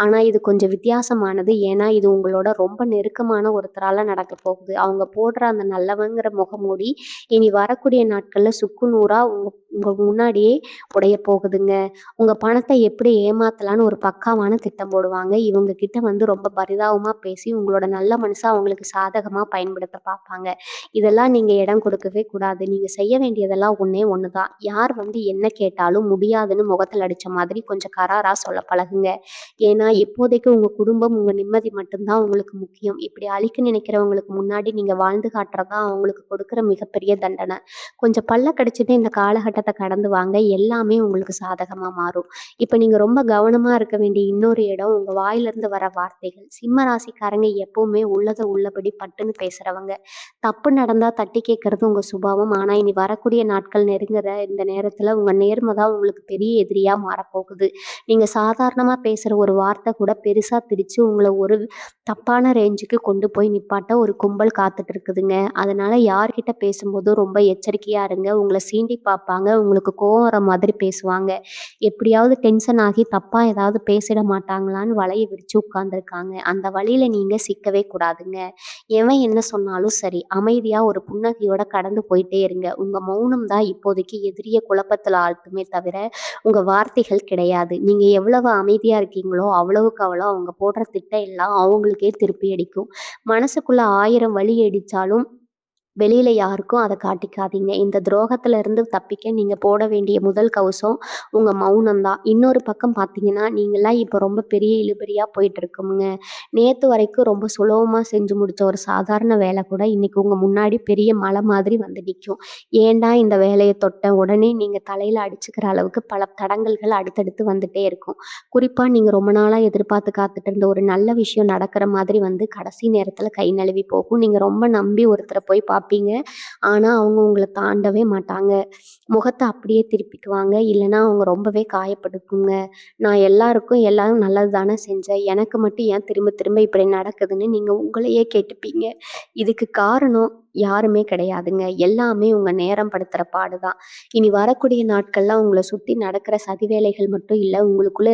ஆனா இது கொஞ்சம் வித்தியாசமானது. ஏன்னா இது உங்களோட ரொம்ப நெருக்கமான ஒருத்தரால நடக்கப் போகுது. அவங்க போடுற அந்த நல்லவங்கிற முகமூடி இனி வரக்கூடிய நாட்கள்ல சுக்கு நூறா உங்க உங்க முன்னாடியே உடையப் போகுதுங்க. உங்க பணத்த எப்படி ஏமாத்தலான்னு ஒரு பக்காவான திட்டம் போடுவாங்க. இவங்க கிட்ட வந்து ரொம்ப பரிதாபமா பேசி உங்களோட நல்ல மனச அவங்களுக்கு சாதகமா பயன்படுத்த பார்ப்பாங்க. இதெல்லாம் நீங்க இடம் கொடுக்கவே கூடாது. நீங்க செய்ய வேண்டியதெல்லாம் ஒண்ணே ஒண்ணு தான். யார் வந்து என்ன கேட்டாலும் முடியாதுன்னு முகத்துல அடிச்ச மாதிரி கொஞ்சம் கராரா சொல்ல பழகுங்க. ஏன்னா இப்போதைக்கு உங்க குடும்பம், உங்க நிம்மதி மட்டும் தான் உங்களுக்கு முக்கியம். இப்படி அழிக்க நினைக்கிறவங்களுக்கு முன்னாடி நீங்க வாழ்ந்து காட்டுறது தான் அவங்களுக்கு கொடுக்குற மிகப்பெரிய தண்டனை. கொஞ்சம் பல்ல கடிச்சிட்டு இந்த காலகட்டத்த கடந்து வாங்க. எல்லாமே உங்களுக்கு சாதகமா மாறும். இப்ப நீங்க ரொம்ப கவனமா இருக்க வேண்டிய இன்னொரு இடம் உங்க வாயிலிருந்து வர வார்த்தைகள். சிம்ம ராசிக்காரங்க எப்பவுமே உள்ளத உள்ளபடி பட்டுன்னு பேசுறவங்க. தப்பு நடந்தா தட்டி கேட்கறது உங்க சுபாவம். ஆனா இனி வரக்கூடிய நாட்கள் நெருங்குற இந்த நேரத்துல உங்க நேர்மை தான் உங்களுக்கு பெரிய எதிரியா மாறப்போகுது. நீங்க சாதாரணமா பேசுற ஒரு வார்த்தை கூட பெருசா திரிச்சு உங்கள ஒரு தப்பான ரேஞ்சுக்கு கொண்டு போய் நிப்பாட்ட ஒரு கும்பல் காத்துட்டு இருக்குதுங்க. அதனால யார்கிட்ட பேசும்போதும் ரொம்ப எச்சரிக்கையா இருங்க. உங்கள சீண்டி பார்ப்பாங்க. உங்களுக்கு கோவம் வர மாதிரி பேசுவாங்க. எப்படியாவது டென்ஷன் ஆகி தப்பா ஏதாவது பேசிட மாட்டாங்களான்னு வலைய விரிச்சு உட்கார்ந்துருக்காங்க. அந்த வலையில நீங்க சிக்கவே கூடாதுங்க. எவன் என்ன சொன்னாலும் சரி, அமைதியா ஒரு புன்னகையோட கடந்து போயிட்டே இருங்க. உங்க மௌனம் தான் இப்போதைக்கு எதிரிய குழப்பத்துல ஆழ்த்துமே தவிர, உங்க வார்த்தைகள் கிடையாது. நீங்க எவ்வளவு அமைதியா இருக்கீங்களோ, அவ்வளவுக்கு அவ்வளோ அவங்க போடுற திட்டம் எல்லாம் அவங்களுக்கே திருப்பி அடிக்கும். மனசுக்குள்ள 1000 வலி அடிச்சாலும் வெளியில யாருக்கும் அத காட்டிக்காதீங்க. இந்த துரோகத்துல இருந்து தப்பிக்க நீங்க போட வேண்டிய முதல் கவசம் உங்க மௌனம் தான். இன்னொரு பக்கம் பார்த்தீங்கன்னா, நீங்கலாம் இப்ப ரொம்ப பெரிய இழுபறியா போயிட்டு இருக்குங்க. நேத்து வரைக்கும் ரொம்ப சுலபமா செஞ்சு முடிச்ச ஒரு சாதாரண வேலை கூட இன்னைக்கு உங்க முன்னாடி பெரிய மலை மாதிரி வந்து நிக்கும். ஏன்டா இந்த வேலைய தொட்டேன், உடனே நீங்க தலையில அடிச்சுக்கிற அளவுக்கு பல தடங்கல்கள் அடுத்தடுத்து வந்துட்டே இருக்கும். குறிப்பா நீங்க ரொம்ப நாளா எதிர்பார்த்து காத்துட்டு இருந்த ஒரு நல்ல விஷயம் நடக்கிற மாதிரி வந்து கடைசி நேரத்துல கை நழுவி போகும். நீங்க ரொம்ப நம்பி ஒருத்தர போய் பார்ப்பீங்க. ஆனா, அவங்க உங்கள தாண்டவே மாட்டாங்க. முகத்த அப்படியே திருப்பிக்குவாங்க. இல்லன்னா அவங்க ரொம்பவே காயப்படுத்துங்க. நான் எல்லாருக்கும் எல்லாரும் நல்லது தானே செஞ்சேன். எனக்கு மட்டும் ஏன் திரும்ப திரும்ப இப்படி நடக்குதுன்னு நீங்க உங்களையே கேட்டுப்பீங்க. இதுக்கு காரணம் யாருமே கிடையாதுங்க. எல்லாமே உங்க நேரம் படுத்துற பாடுதான். இனி வரக்கூடிய நாட்கள்ல உங்கள சுத்தி நடக்கிற சதி வேலைகள் மட்டும் இல்ல, உங்களுக்குள்ள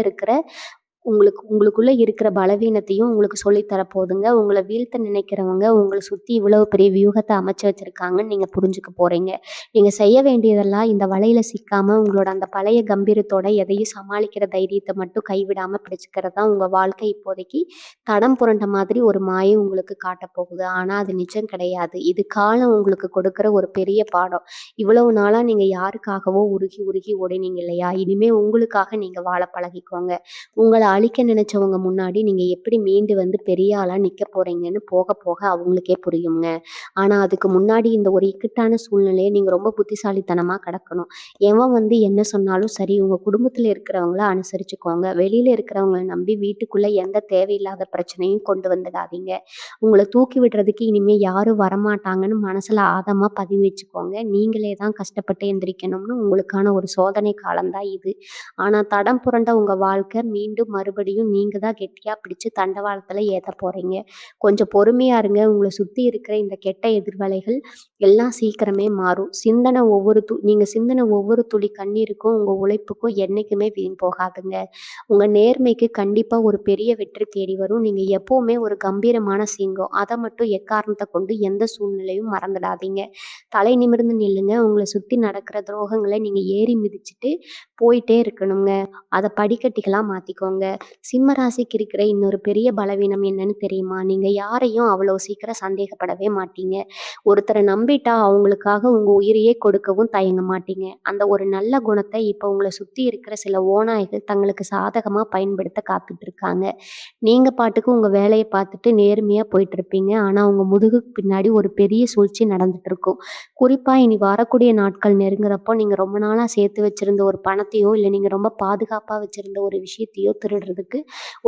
இருக்கிற பலவீனத்தையும் உங்களுக்கு சொல்லி தரப்போகுதுங்க. உங்கள வீழ்த்த நினைக்கிறவங்க உங்கள சுத்தி இவ்வளவு பெரிய வியூகத்த அமைச்சு வச்சிருக்காங்கன்னு நீங்க புரிஞ்சுக்க போறீங்க. நீங்க செய்ய வேண்டியதெல்லாம் இந்த வலையில சிக்காம உங்களோட அந்த பழைய கம்பீரத்தோட எதையும் சமாளிக்கிற தைரியத்த மட்டும் கைவிடாம பிடிச்சுக்கிறது தான் உங்க வாழ்க்கை இப்போதைக்கு தடம் புரண்ட மாதிரி ஒரு மாயை உங்களுக்கு காட்டப் போகுது. ஆனா அது நிஜம் கிடையாது. இது காலம் உங்களுக்கு கொடுக்கிற ஒரு பெரிய பாடம். இவ்வளவு நாளா நீங்க யாருக்காகவோ உருகி உருகி ஓடினீங்க இல்லையா? இனிமே உங்களுக்காக நீங்க வாழ பழகிக்கோங்க. உங்கள அழிக்க நினைச்சவங்க முன்னாடி நீங்க எப்படி மீண்டு வந்து பெரிய ஆளா நிக்க போறீங்கன்னு போக போக அவங்களுக்கே புரியுங்க. ஆனா அதுக்கு முன்னாடி இந்த ஒரு இக்கட்டான சூழ்நிலையை நீங்க ரொம்ப புத்திசாலித்தனமா கடக்கணும். எவன் வந்து என்ன சொன்னாலும் சரி, உங்க குடும்பத்துல இருக்கிறவங்கள அனுசரிச்சுக்கோங்க. வெளியில இருக்கிறவங்கள நம்பி வீட்டுக்குள்ள எந்த தேவையில்லாத பிரச்சனையும் கொண்டு வந்துடாதீங்க. உங்கள தூக்கி விடுறதுக்கு இனிமே யாரும் வரமாட்டாங்கன்னு மனசுல ஆழமா பதிவு வச்சுக்கோங்க. நீங்களே தான் கஷ்டப்பட்டு எந்திரிக்கணும்னு உங்களுக்கான ஒரு சோதனை காலம்தான் இது. ஆனா தடம் புரண்ட உங்க வாழ்க்கை மீண்டும் மறுபடியும் நீங்க தான் கெட்டியா பிடிச்சு தண்டவாளத்துல ஏத்த போறீங்க. கொஞ்சம் பொறுமையா இருங்க. உங்கள சுத்தி இருக்கிற இந்த கெட்ட எதிர்வலைகள் எல்லாம் சீக்கிரமே மாறும். நீங்க சிந்தின ஒவ்வொரு துளி கண்ணீருக்கும் உங்க உழைப்புக்கும் என்னைக்குமே வீண் போகாதுங்க. உங்க நேர்மைக்கு கண்டிப்பா ஒரு பெரிய வெற்றி தேடி வரும். நீங்க எப்பவுமே ஒரு கம்பீரமான சிங்கம். அதை மட்டும் எக்காரணத்தை கொண்டு எந்த சூழ்நிலையும் மறந்துடாதீங்க. தலை நிமிர்ந்து நில்லுங்க. உங்களை சுத்தி நடக்கிற துரோகங்களை நீங்க ஏறி மிதிச்சுட்டு போயிட்டே இருக்கணுங்க. அத படிக்கட்டுகளா மாத்திக்கோங்க. சிம்ம ராசிக்கு இருக்கிற இன்னொரு பெரிய பலவீனம் என்னன்னு தெரியுமா? நீங்க யாரையும் அவ்வளோ சீக்கிரம் சந்தேகப்படவே மாட்டீங்க. ஒருத்தர நம்பிட்டா அவங்களுக்காக உங்க உயிரையே கொடுக்கவும் தயங்க மாட்டீங்க. அந்த ஒரு நல்ல குணத்தை இப்ப உங்கள சுத்தி இருக்கிற சில ஓநாய்கள் தங்களுக்கு சாதகமா பயன்படுத்த காத்துட்டு இருக்காங்க. நீங்க பாட்டுக்கு உங்க வேலைய பார்த்துட்டு நேர்மையா போயிட்டு இருப்பீங்க. ஆனா உங்க முதுகுக்கு பின்னாடி ஒரு பெரிய சூழ்ச்சி நடந்துட்டு இருக்கும். குறிப்பா இனி வரக்கூடிய நாட்கள் நெருங்குறப்போ நீங்க ரொம்ப நாளா சேர்த்து வச்சிருந்த ஒரு பணத்தையோ, இல்ல நீங்க ரொம்ப பாதுகாப்பா வச்சிருந்த ஒரு விஷயத்தையோ திருடுறதுக்கு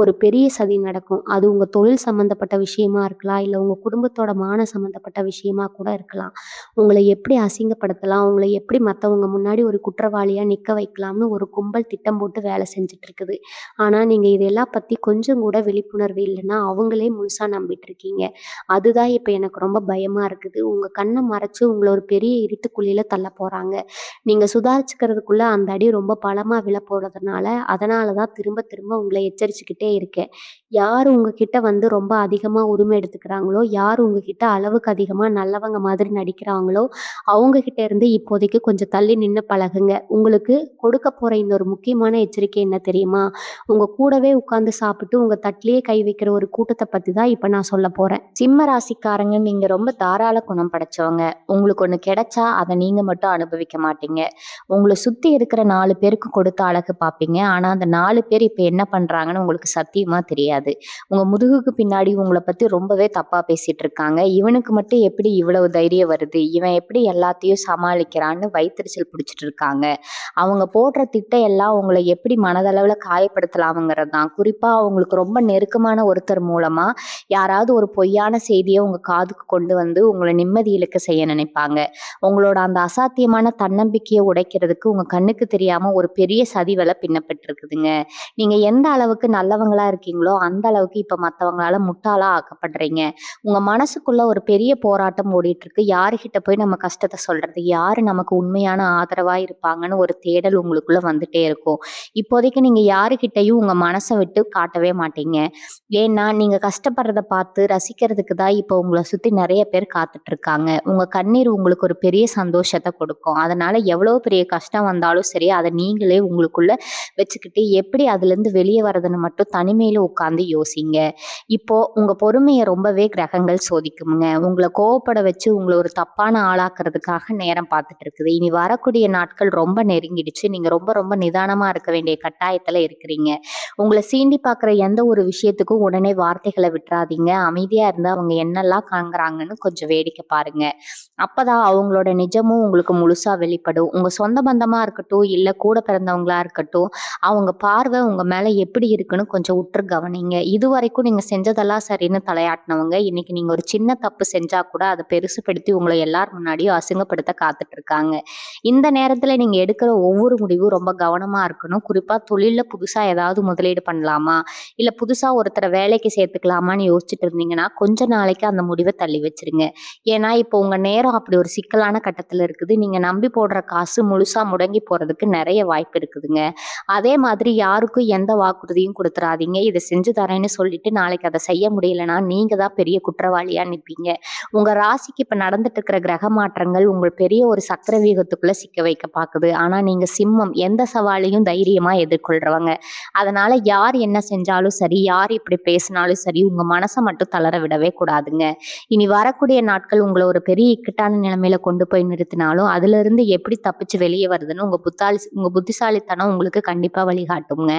ஒரு பெரிய சதி நடக்கும். அது உங்க தொழில் சம்மந்தப்பட்ட விஷயமா இருக்கலாம், இல்ல உங்க குடும்பத்தோட மான சம்மந்தப்பட்ட விஷயமா கூட இருக்கலாம். உங்கள எப்படி அசிங்கப்படுத்தலாம், உங்கள எப்படி மத்தவங்க முன்னாடி ஒரு குற்றவாளியா நிக்க வைக்கலாம்னு ஒரு கும்பல் திட்டம் போட்டு வேலை செஞ்சுட்டு இருக்குது. ஆனா நீங்க இதெல்லாம் பத்தி கொஞ்சம் கூட விழிப்புணர்வு இல்லைன்னா அவங்களே முழுசா நம்பிட்டு இருக்கீங்க. அதுதான் இப்ப எனக்கு ரொம்ப பயமா இருக்குது. உங்க கண்ண மறைச்சு உங்கள ஒரு பெரிய இருட்டுக்குழியில தள்ள போறாங்க. நீங்க சுதாரிச்சுக்கிறதுக்குள்ள அந்த அடி ரொம்ப பலமா விழப்போறதுனால, அதனால தான் திரும்ப திரும்ப உங்கள எச்சரிச்சுக்கிட்டே இருக்கேன். யார் உங்ககிட்ட வந்து ரொம்ப அதிகமா உரிமை எடுத்துக்கிறாங்களோ, யார் உங்ககிட்ட அளவுக்கு அதிகமா நல்லவங்க மாதிரி நடிக்கிறாங்களோ, அவங்க கிட்ட இருந்து இப்போதைக்கு கொஞ்சம் தள்ளி நின்னு பழகுங்க. உங்களுக்கு கொடுக்க போற இன்னொரு முக்கியமான எச்சரிக்கை என்ன தெரியுமா? உங்க கூடவே உட்கார்ந்து சாப்பிட்டு உங்க தட்டிலேயே கை வைக்கிற ஒரு கூட்டத்த பத்தி தான் இப்ப நான் சொல்லப் போறேன். சிம்ம ராசிக்காரங்க நீங்க ரொம்ப தாராள குணம் படைச்சவங்க. உங்களுக்கு ஒண்ணு கிடைச்சா அத நீங்க மட்டும் அனுபவிக்க மாட்டீங்க. உங்கள சுத்தி இருக்கிற 4 பேருக்கு கொடுத்து அழகு பார்ப்பீங்க. ஆனா அந்த 4 பேர் இப்ப என்ன பண்றாங்கன்னு உங்களுக்கு சத்தியமா தெரியாது. உங்க முதுகுக்கு பின்னாடி உங்கள பத்தி ரொம்பவே தப்பா பேசிட்டு இருக்காங்க. இவனுக்கு மட்டும் எப்படி இவ்வளவு தைரியம் வருது? இவன் எப்படி எல்லாத்தையும் சமாளிக்கிறான்னு வயித்தெரிச்சல் பிடிச்சிட்டு இருக்காங்க. அவங்க போடுற திட்டம் எல்லாம் உங்கள எப்படி மனதளவுல காயப்படுத்தலாம்ங்கிறது தான். குறிப்பா அவங்களுக்கு ரொம்ப நெருக்கமான ஒருத்தர் மூலமா யாராவது ஒரு பொய்யான செய்திய உங்க காதுக்கு கொண்டு வந்து உங்கள நிம்மதி இழக்க செய்ய நினைப்பாங்க. உங்களோட அந்த அசாத்தியமான தன்னம்பிக்கைய உடைக்கிறதுக்கு உங்க கண்ணுக்கு தெரியாம ஒரு பெரிய சதி வலை பின்னப்பட்டிருக்குதுங்க. நீங்க எந்த அளவுக்கு நல்லவங்களா இருக்கீங்களோ, அந்த அளவுக்கு இப்ப மத்தவங்களால முட்டாளா ஆக்கப்படுறீங்க. உங்க மனசுக்குள்ள ஒரு பெரிய போராட்டம் ஓடிட்டு இருக்கு. யாருகிட்ட போய் நம்ம கஷ்டத்த சொல்றது? யாரு நமக்கு உண்மையான ஆதரவா இருப்பாங்கன்னு ஒரு தேடல் உங்களுக்குள்ள வந்துட்டே இருக்கும். இப்போதைக்கு நீங்க யாருகிட்டயும் உங்க மனச விட்டு காட்டவே மாட்டீங்க. ஏன்னா, நீங்க கஷ்டப்படுறத பார்த்து ரசிக்கிறதுக்கு தான் இப்போ உங்கள சுத்தி நெறைய பேர் காத்துட்டு இருக்காங்க. உங்க கண்ணீர் உங்களுக்கு ஒரு பெரிய சந்தோஷத்த கொடுக்கும். அதனால எவ்வளோ பெரிய கஷ்டம் வந்தாலும் சரி, அத நீங்களே உங்களுக்குள்ள வச்சுக்கிட்டு எப்படி அதுலேருந்து வெளிய வரதுன்னு மட்டும் தனிமையில உட்கார்ந்து யோசிங்க. இப்போ உங்க பொறுமைய ரொம்பவே கிரகங்கள் சோதிக்குமுங்க. உங்கள கோவப்பட வச்சு உங்கள ஒரு தப்பான ஆளாக்குறதுக்காக நேரம் பார்த்துட்டு இருக்குது. இனி வரக்கூடிய நாட்கள் ரொம்ப நெருங்கிடுச்சு. நீங்க ரொம்ப ரொம்ப நிதானமா இருக்க வேண்டிய கட்டாயத்துல இருக்கிறீங்க. உங்கள சீண்டி பார்க்குற எந்த ஒரு விஷயத்துக்கும் உடனே வார்த்தைகள விட்றாதீங்க. அமைதியா இருந்து அவங்க என்னெல்லாம் காண்குறாங்கன்னு கொஞ்சம் வேடிக்கை பாருங்க. அப்பதான் அவங்களோட நிஜமும் உங்களுக்கு முழுசா வெளிப்படும். உங்க சொந்த பந்தமா இருக்கட்டும், இல்ல கூட பிறந்தவங்களா இருக்கட்டும், அவங்க பார்வை உங்க மேல எப்படி இருக்குன்னு கொஞ்சம் உற்று கவனிங்க. இதுவரைக்கும் நீங்க செஞ்சதெல்லாம் சரின்னு தலையாட்டினவங்க, இன்னைக்கு நீங்க ஒரு சின்ன தப்பு செஞ்சா கூட அத பெருசுபடுத்தி உங்கள எல்லார் முன்னாடியும் அசிங்கப்படுத்த காத்துட்டு இருக்காங்க. இந்த நேரத்துல நீங்க எடுக்கிற ஒவ்வொரு முடிவும் ரொம்ப கவனமா இருக்கணும். குறிப்பா தொழில்ல புதுசா ஏதாவது முதலீடு பண்ணலாமா? இல்ல புதுசா ஒருத்தர வேலைக்கு சேர்த்துக்கலாமான்னு யோசிச்சுட்டு இருந்தீங்கன்னா, கொஞ்ச நாளைக்கு அந்த முடிவ தள்ளி வச்சுருங்க. ஏன்னா, இப்போ உங்க நேரம் அப்படி ஒரு சிக்கலான கட்டத்துல இருக்குது. நீங்க நம்பி போடுற காசு முழுசா முடங்கி போறதுக்கு நெறைய வாய்ப்பு இருக்குதுங்க. அதே மாதிரி யாருக்கும் எந்த வாக்குறுதியும் குடுத்துறாதீங்க. இத செஞ்சு தரேன்னு சொல்லிட்டு நாளைக்கு அத செய்ய முடியலன்னா, நீங்க தான் பெரிய குற்றவாளியா நிப்பீங்க. உங்க ராசிக்கு இப்ப நடந்துட்டு இருக்கிற கிரக மாற்றங்கள் உங்கள் பெரிய ஒரு சக்கர வியூகத்துக்குள்ள சிக்க வைக்க பாக்குது. ஆனா நீங்க சிம்மம். எந்த சவாலையும் தைரியமா எதிர்கொள்றவங்க. அதனால யார் என்ன செஞ்சாலும் சரி, யார் இப்படி பேசினாலும் சரி, உங்க மனச மட்டும் தளர விடவே கூடாதுங்க. இனி வரக்கூடிய நாட்கள் உங்கள ஒரு பெரிய இக்கட்டான நிலைமையில கொண்டு போய் நிறுத்தினாலும், அதிலிருந்து எப்படி தப்பிச்சு வெளிய வருதுன்னு உங்க புத்திசாலித்தனம் உங்களுக்கு கண்டிப்பா வழிகாட்டுங்க.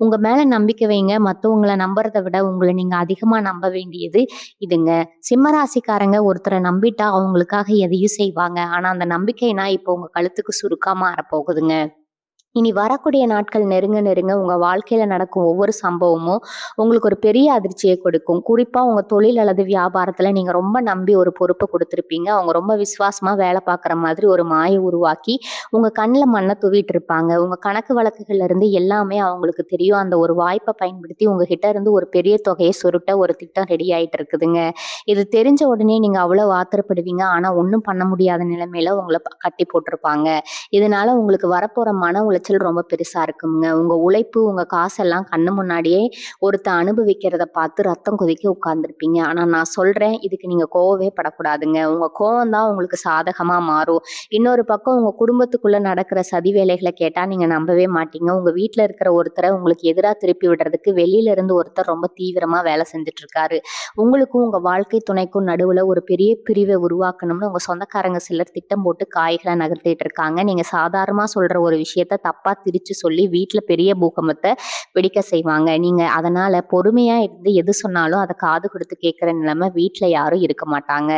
உங்க மேல நம்பிக்கை வைங்க. மத்தவங்கள நம்புறத விட உங்கள நீங்க அதிகமா நம்ப வேண்டியது இதுங்க. சிம்ம ராசிக்காரங்க ஒருத்தர நம்பிட்டா அவங்களுக்காக எதையும் செய்வாங்க. ஆனா அந்த நம்பிக்கைனா இப்போ உங்க கழுத்துக்கு சுருக்கா மாறப்போகுதுங்க. இனி வரக்கூடிய நாட்கள் நெருங்க நெருங்க உங்க வாழ்க்கையில நடக்கும் ஒவ்வொரு சம்பவமும் உங்களுக்கு ஒரு பெரிய அதிர்ச்சியை கொடுக்கும். குறிப்பா உங்க தொழில் அல்லது வியாபாரத்துல நீங்க ரொம்ப நம்பி ஒரு பொறுப்பை கொடுத்திருப்பீங்க. அவங்க ரொம்ப விசுவாசமா வேலை பார்க்குற மாதிரி ஒரு மாயை உருவாக்கி உங்க கண்ணில் மண்ணை தூவிட்டு இருப்பாங்க. உங்க கணக்கு வழக்குகள்ல இருந்து எல்லாமே அவங்களுக்கு தெரியும். அந்த ஒரு வாய்ப்பை பயன்படுத்தி உங்ககிட்ட இருந்து ஒரு பெரிய தொகையை சுருட்ட ஒரு திட்டம் ரெடி ஆயிட்டு இருக்குதுங்க. இது தெரிஞ்ச உடனே நீங்க அவ்வளவு ஆத்திரப்படுவீங்க. ஆனா ஒன்றும் பண்ண முடியாத நிலைமையில உங்களை கட்டி போட்டிருப்பாங்க. இதனால உங்களுக்கு வரப்போற மன உளைச்சல் ரொம்ப பெருசா இருக்குங்க. உங்க உழைப்பு, உங்க காசெல்லாம் கண்ணு முன்னாடியே ஒருத்தன் அனுபவிக்கிறத பார்த்து ரத்தம் கொதிக்க உட்கார்ந்துருப்பீங்க. ஆனா நான் சொல்றேன், இதுக்கு நீங்க கோவமே படக்கூடாதுங்க. உங்க கோவம் தான் உங்களுக்கு சாதகமா மாறும். இன்னொரு பக்கம் உங்க குடும்பத்துக்குள்ள நடக்கிற சதி வேலைகளை கேட்டா நீங்க நம்பவே மாட்டீங்க. உங்க வீட்ல இருக்கிற ஒருத்தரை உங்களுக்கு எதிரா திருப்பி விடுறதுக்கு வெளியில இருந்து ஒருத்தர் ரொம்ப தீவிரமா வேலை செஞ்சுட்டு இருக்காரு. உங்களுக்கும் உங்க வாழ்க்கை துணைக்கும் நடுவுல ஒரு பெரிய பிரிவை உருவாக்கணும்னு உங்க சொந்தக்காரங்க சிலர் திட்டம் போட்டு காய்களை நகர்த்திட்டு இருக்காங்க. நீங்க சாதாரணமா சொல்ற ஒரு விஷயத்த தப்பா திரிச்சு சொல்லி வீட்ல பெரிய பூகம்பத்தை வெடிக்க செய்வாங்க. நீங்க அதனால பொறுமையா இருந்து எது சொன்னாலும் அதை காது கொடுத்து கேட்கிற நிலைமை வீட்ல யாரும் இருக்க மாட்டாங்க.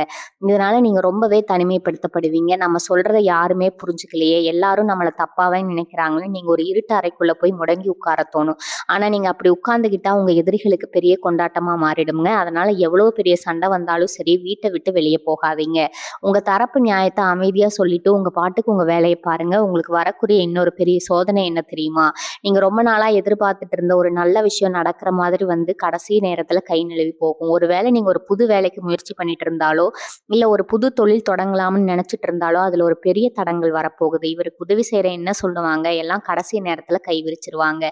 இதனால நீங்க ரொம்பவே தனிமைப்படுத்தப்படுவீங்க. நம்ம சொல்றதை யாருமே புரிஞ்சுக்கலையே, எல்லாரும் நம்மளை தப்பாவே நினைக்கிறாங்கன்னு நீங்க ஒரு இருட்டு அறைக்குள்ள போய் முடங்கி உட்கார தோணும். ஆனா நீங்க அப்படி உட்கார்ந்துகிட்டா உங்க எதிரிகளுக்கு பெரிய கொண்டாட்டமா மாறிடுங்க. அதனால எவ்வளவு பெரிய சண்டை வந்தாலும் சரி, வீட்டை விட்டு வெளியே போகாதீங்க. உங்க தரப்பு நியாயத்தை அமைதியா சொல்லிட்டு உங்க பாட்டுக்கு உங்க வேலையை பாருங்க. உங்களுக்கு வரக்கூடிய இன்னொரு பெரிய சோதனை என்ன தெரியுமா? நீங்க ரொம்ப நாளா எதிர்பார்த்துட்டு இருந்த ஒரு நல்ல விஷயம் நடக்கிற மாதிரி வந்து கடைசி நேரத்துல கை நழுவி போகும். ஒருவேளை நீங்க ஒரு புது வேலைக்கு முயற்சி பண்ணிட்டு இருந்தாலோ, இல்ல ஒரு புது தொழில் தொடங்கலாம்னு நினைச்சிட்டு இருந்தாலோ அதுல ஒரு பெரிய தடங்கள் வரப்போகுது. இவருக்கு உதவி செய்யற என்ன சொல்லுவாங்க, எல்லாம் கடைசி நேரத்துல கை விரிச்சிருவாங்க.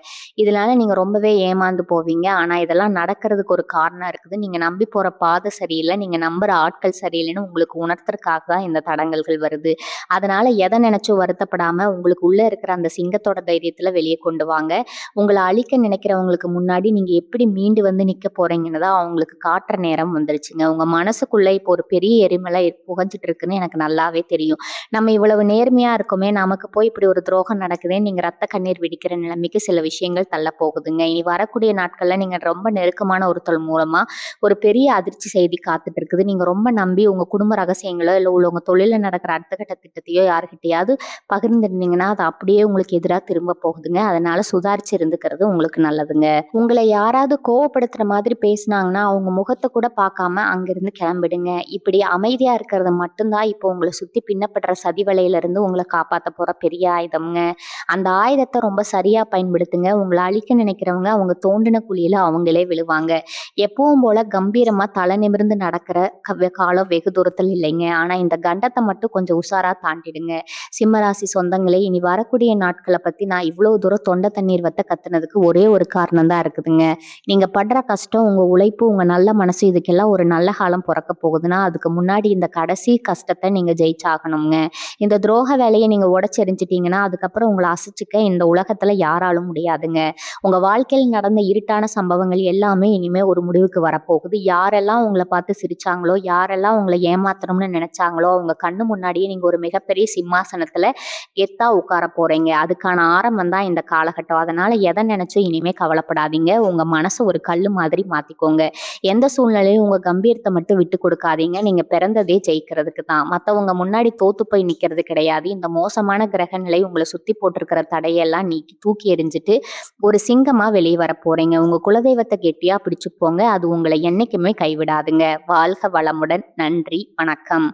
இதனால நீங்க ரொம்பவே ஏமாந்து போவீங்க. ஆனா இதெல்லாம் நடக்கிறதுக்கு ஒரு காரணம் இருக்குது. நீங்க நம்பி போற பாதை சரியில்லை, நீங்க நம்புற ஆட்கள் சரியில்லைன்னு உங்களுக்கு உணர்த்துறதுக்காக தான் இந்த தடங்கல்கள் வருது. அதனால எதை நினைச்சும் வருத்தப்படாம உங்களுக்கு உள்ள இருக்கிற அந்த சிங்கத்தோட தைரியத்துல வெளியே கொண்டு வாங்க. உங்கள அழிக்க நினைக்கிறவங்களுக்கு முன்னாடி நீங்க எப்படி மீண்டு வந்து நிக்க போறீங்கன்னு தான் அவங்களுக்கு காட்டுற நேரம் வந்துருச்சுங்க. உங்க மனசுக்குள்ள இப்போ ஒரு பெரிய எரிமலை புகைஞ்சிட்டு இருக்குன்னு எனக்கு நல்லாவே தெரியும். நம்ம இவ்வளவு நேர்மையா இருக்கோமே, நமக்கு போய் இப்படி ஒரு துரோகம் நடக்குதேன்னு நீங்க ரத்த கண்ணீர் வெடிக்கிற நிலைமைக்கு சில விஷயங்கள் தள்ள போகுதுங்க. இனி வரக்கூடிய நாட்கள்ல நீங்க ரொம்ப நெருக்கமான ஒருத்தர் மூலமா ஒரு பெரிய அதிர்ச்சி செய்தி காத்துட்டு இருக்குது. நீங்க ரொம்ப நம்பி உங்க குடும்ப ரகசியங்களோ, இல்ல உங்க தொழில்ல நடக்கிற அடுத்த கட்ட திட்டத்தையோ யார்கிட்டயாவது பகிர்ந்திருந்தீங்கன்னா, அது அப்படியே உங்களுக்கு எதிரா திரும்ப போகுதுங்க. அதனால சுதாரிச்சு இருந்துக்கிறது உங்களுக்கு நல்லதுங்க. உங்கள யாராவது கோவப்படுத்துற மாதிரி பேசுனாங்கன்னா, அவங்க முகத்த கூட பார்க்காம அங்கிருந்து கிளம்பிடுங்க. இப்படி அமைதியா இருக்கிறது மட்டும் தான் இப்போ உங்கள சுத்தி பின்னப்படுற சதி வலையில இருந்து உங்கள காப்பாத்த போற பெரிய ஆயுதம்ங்க. அந்த ஆயுதத்த ரொம்ப சரியா பயன்படுத்துங்க. உங்கள அழிக்க நினைக்கிறவங்க அவங்க தோண்டின குழியில அவங்களே விழுவாங்க. எப்பவும் போல கம்பீரமா தலை நிமிர்ந்து நடக்கிற காலம் வெகு தூரத்தில் இல்லைங்க. ஆனா இந்த கண்டத்த மட்டும் கொஞ்சம் உஷாரா தாண்டிடுங்க. சிம்மராசி சொந்தங்களே, இனி வரக்கூடிய நாட்கள பத்தி நான் இவ்வளவு தூரம் தொண்டை தண்ணீர் வத்த கத்துனதுக்கு ஒரே ஒரு காரணம் தான் இருக்குதுங்க. நீங்க படுற கஷ்டம், உங்க உழைப்பு, உங்க நல்ல மனசு இதுக்கெல்லாம் ஒரு நல்ல காலம் பொறக்க போகுதுன்னா, அதுக்கு முன்னாடி இந்த கடைசி கஷ்டத்த நீங்க ஜெயிச்சாகணுங்க. இந்த துரோக வேலைய நீங்க உடைச்செறிஞ்சிட்டீங்கன்னா, அதுக்கப்புறம் உங்கள அசைச்சுக்க இந்த உலகத்துல யாராலும் முடியாதுங்க. உங்க வாழ்க்கையில் நடந்த இருட்டான சம்பவங்கள் எல்லாமே இனிமே ஒரு முடிவுக்கு வரப்போகுது. யாரெல்லாம் உங்கள பார்த்து சிரிச்சாங்களோ, யாரெல்லாம் உங்கள ஏமாத்தணும்னு நினைச்சாங்களோ, அவங்க கண்ணு முன்னாடியே நீங்க ஒரு மிகப்பெரிய சிம்மாசனத்துல கெத்தா உட்கார போறீங்க. அதுக்கான ஆரம்பம் தான் இந்த காலகட்டம். அதனால எத நினைச்சும் இனிமே கவலைப்படாதீங்க. உங்க மனச ஒரு கல்லு மாதிரி மாத்திக்கோங்க. எந்த சூழ்நிலையும் உங்க கம்பீரத்த மட்டும் விட்டு கொடுக்காதீங்க. நீங்க பிறந்ததே ஜெயிக்கிறதுக்கு தான். மத்தவங்க முன்னாடி தோத்து போய் நிக்கிறது கிடையாது. இந்த மோசமான கிரக நிலை உங்கள சுத்தி போட்டிருக்கிற தடையெல்லாம் நீக்கி தூக்கி எறிஞ்சிட்டு ஒரு சிங்கமா வெளியே வர போறீங்க. உங்க குலதெய்வத்தை கெட்டியா பிடிச்சுக்கோங்க. அது உங்களை என்னைக்குமே கைவிடாதுங்க. வாழ்க வளமுடன். நன்றி. வணக்கம்.